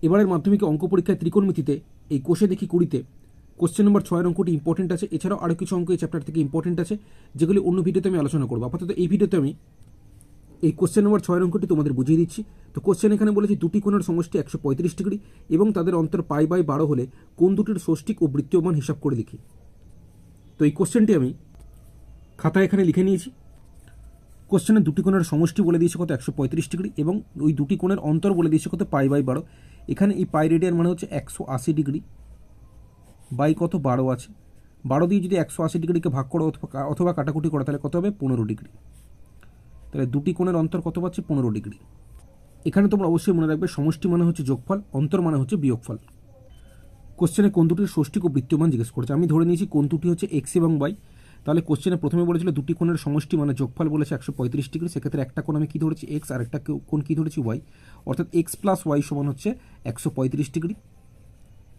এবারের মাধ্যমিকে অঙ্ক পরীক্ষায় ত্রিকোণমিতিতে এই কোষে দেখি 20-তে কোশ্চেন নম্বর 6 অঙ্কটি ইম্পর্টেন্ট আছে। এছাড়াও আরও কিছু অঙ্ক এই চ্যাপ্টার থেকে ইম্পর্টেন্ট আছে, যেগুলি অন্য ভিডিওতে আমি আলোচনা করবো। আপাতত এই ভিডিওতে আমি এই কোশ্চেন নম্বর 6 অঙ্কটি তোমাদের বুঝিয়ে দিচ্ছি। তো কোশ্চেন এখানে বলেছি দুটি কোণের সমষ্টি 135 ডিগ্রি এবং তাদের অন্তর π/12 হলে কোণ দুটির ষষ্ঠিক ও বৃত্তীয় মান হিসাব করে লিখি। তো এই কোশ্চেনটি আমি খাতায় এখানে লিখে নিয়েছি। কোশ্চেনে দুটি কোণের সমষ্টি বলে দিয়েছে কত 135 ডিগ্রি এবং ওই দুটি কোণের অন্তর বলে দিয়েছে কত π/12। এখানে এই পাই রেডিয়ান মানে হচ্ছে 180 ডিগ্রি বাই কত 12 আছে। 12 দিয়ে যদি 180 ডিগ্রিকে ভাগ করো অথবা কাটাকুটি করো তাহলে কত হবে 15 ডিগ্রি। তাহলে দুটি কোণের অন্তর কত পাচ্ছে 15 ডিগ্রি। এখানে তোমরা অবশ্যই মনে রাখবে সমষ্টি মানে হচ্ছে যোগফল, অন্তর মানে হচ্ছে বিয়োগফল। কোশ্চেনে কোণ দুটির ষষ্ঠিক ও বৃত্তীয় মান জিজ্ঞেস করেছে। আমি ধরে নিয়েছি কোণ দুটি হচ্ছে এক্স এবং ওয়াই। তাহলে কোশ্চেনে প্রথমে বলেছিল দুটি কোণের সমষ্টি মানে যোগফল বলেছে 135 ডিগ্রি। সেক্ষেত্রে একটা কোণ আমি কী ধরেছি এক্স আর একটা কোণ কী ধরেছি ওয়াই, অর্থাৎ এক্স প্লাস ওয়াই সমান হচ্ছে 135 ডিগ্রি।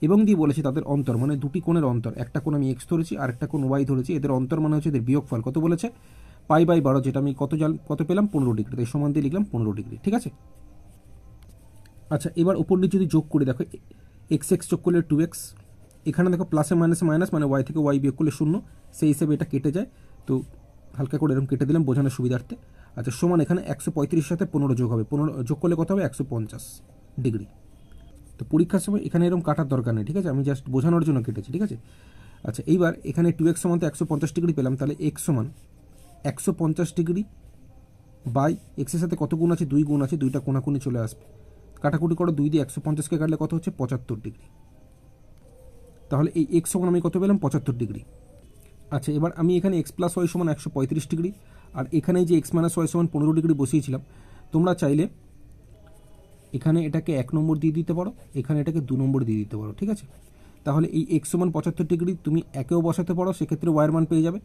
এবং দিয়ে বলেছে তাদের অন্তর মানে দুটি কোণের অন্তর, একটা কোণ আমি এক্স ধরেছি আর একটা কোণ ওয়াই ধরেছি, এদের অন্তর মানে হচ্ছে এদের বিয়োগফল কত বলেছে π/12, যেটা আমি কত পেলাম 15 ডিগ্রি, তাই সমান দিয়ে লিখলাম 15 ডিগ্রি। ঠিক আছে। আচ্ছা, এবার উপর নিচে যদি যোগ করে দেখো এক্স এক্স যোগ করলে 2x, এখানে দেখো প্লাসে মাইনাসে মাইনাস মানে ওয়াই থেকে ওয়াই বিয়োগ করলে 0, সেই হিসেবে এটা কেটে যায়। তো হালকা করে এরকম কেটে দিলাম বোঝানোর সুবিধার্থে। আচ্ছা, সমান এখানে 135 সাথে 15 যোগ হবে, 15 যোগ করলে কত হবে 150 ডিগ্রি। তো পরীক্ষার সময় এখানে এরকম কাটার দরকার নেই, ঠিক আছে, আমি জাস্ট বোঝানোর জন্য কেটেছি। ঠিক আছে। আচ্ছা, এইবার এখানে 2x সমান তো 150 ডিগ্রি পেলাম, তাহলে x সমান 150 ডিগ্রি বাই এক্সের সাথে কত গুণ আছে 2 গুণ আছে, দুইটা কোণাকুণি চলে আসবে, কাটাকুটি করো 2 দিয়ে 150কে কাটলে কত হচ্ছে 75 ডিগ্রি। তাহলে এই x সমান আমি কত পেলাম 75 ডিগ্রি। আচ্ছা, এবার আমি এখানে x প্লাস ওয়াই সমান 135 ডিগ্রি আর এখানে যে x মাইনাস ওয়াই সমান 15 ডিগ্রি বসিয়েছিলাম। তোমরা চাইলে এখানে এটাকে 1 নম্বর দিয়ে দিতে পারো, এখানে এটাকে 2 নম্বর দিয়ে দিতে পারো। ঠিক আছে। তাহলে এই x সমান 75 ডিগ্রি তুমি একেও বসাতে পারো, সেক্ষেত্রে ওয়াইয়ের মান পেয়ে যাবে,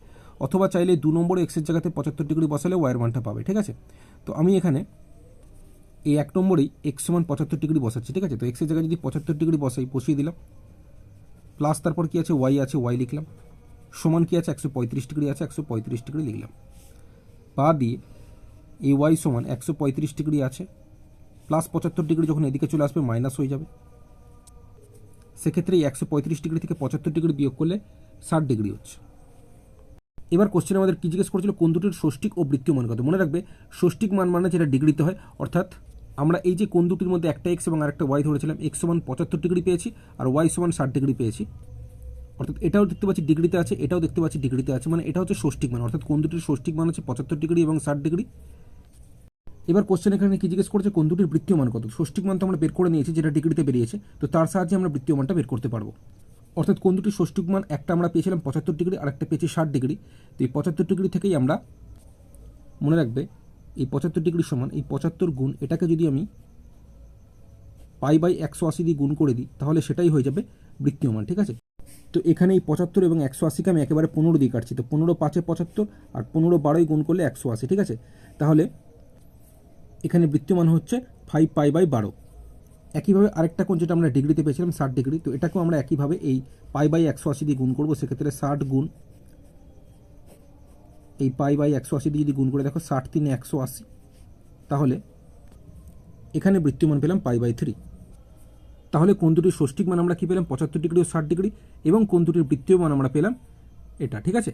অথবা চাইলে 2 নম্বরে এক্সের জায়গাতে 75 ডিগ্রি বসালে ওয়াইয়ের মানটা পাবে। ঠিক আছে। তো আমি এখানে এই 1 নম্বরেই x সমান 75 ডিগ্রি বসাচ্ছি। ঠিক আছে। তো এক্সের জায়গায় যদি 75 ডিগ্রি বসিয়ে দিলাম, প্লাস তারপর কি আছে ওয়াই আছে, ওয়াই লিখলাম, সমান কি আছে 135 ডিগ্রি আছে, 135 ডিগ্রি লিখলাম। বা দিয়ে এই ওয়াই সমান 135 ডিগ্রি আছে প্লাস 75 ডিগ্রি যখন এদিকে চলে আসবে মাইনাস হয়ে যাবে, সেক্ষেত্রে এই 135 ডিগ্রি থেকে 75 ডিগ্রি বিয়োগ করলে 60 ডিগ্রি হচ্ছে। এবার কোশ্চেন আমাদের কি জিজ্ঞেস করেছিল কোণ দুটির ষষ্ঠিক ও বৃত্তীয় মান কত। মনে রাখবে ষষ্ঠিক মান মানে যেটা ডিগ্রিতে হয়, অর্থাৎ আমরা এই যে কোণ দুটির মধ্যে একটা এক্স এবং আরেকটা ওয়াই ধরেছিলাম, এক্স সমান 75 ডিগ্রি পেয়েছি আর ওয়াই সমান 60 ডিগ্রি পেয়েছি, অর্থাৎ এটাও দেখতে পাচ্ছি ডিগ্রিতে আছে, এটাও দেখতে পাচ্ছি ডিগ্রিতে আছে, মানে এটা হচ্ছে ষষ্ঠিক মান, অর্থাৎ কোণ দুটির ষষ্ঠিক মান হচ্ছে 75 ডিগ্রি এবং 60 ডিগ্রি। এবার কোশ্চেন এখানে কি জিজ্ঞেস করেছে কোণ দুটির বৃত্তীয় মান কত। ষষ্ঠিক মান তো আমরা বের করে নিয়েছি যেটা ডিগ্রিতে বেরিয়েছে, তো তার সাহায্যে আমরা বৃত্তীয় মানটা বের করতে পারবো। অর্থাৎ কোণ দুটির ষষ্ঠিক মান একটা আমরা পেয়েছিলাম 75 ডিগ্রি আর একটা পেয়েছি 60 ডিগ্রি। তো এই 75 ডিগ্রি থেকেই আমরা মনে রাখবে এই 75 ডিগ্রি সমান এই 75 গুণ এটাকে যদি আমি π/180 দিয়ে গুণ করে দিই তাহলে সেটাই হয়ে যাবে বৃত্তীয় মান। ঠিক আছে। তো এখানে এই 75 এবং 180কে আমি একেবারে 15 দিয়ে কাটছি, তো 15 5 75 আর 15 12 গুণ করলে 180। ঠিক আছে। তাহলে এখানে বৃত্তীয় মান হচ্ছে 5π/12। একইভাবে আরেকটা কোণ যেটা আমরা ডিগ্রিতে পেয়েছিলাম 60 ডিগ্রি, তো এটাকেও আমরা একইভাবে এই π/180 দিয়ে গুণ করবো, সেক্ষেত্রে 60 গুণ এই π/180 দিয়ে যদি গুণ করে দেখো 60 3 180, তাহলে এখানে বৃত্তীয় মান পেলাম π/3। তাহলে কোণ দুটির ষষ্ঠিক মান আমরা কি পেলাম 75 ডিগ্রি ও 60 ডিগ্রি এবং কোণ দুটির বৃত্তীয় মান আমরা পেলাম এটা। ঠিক আছে।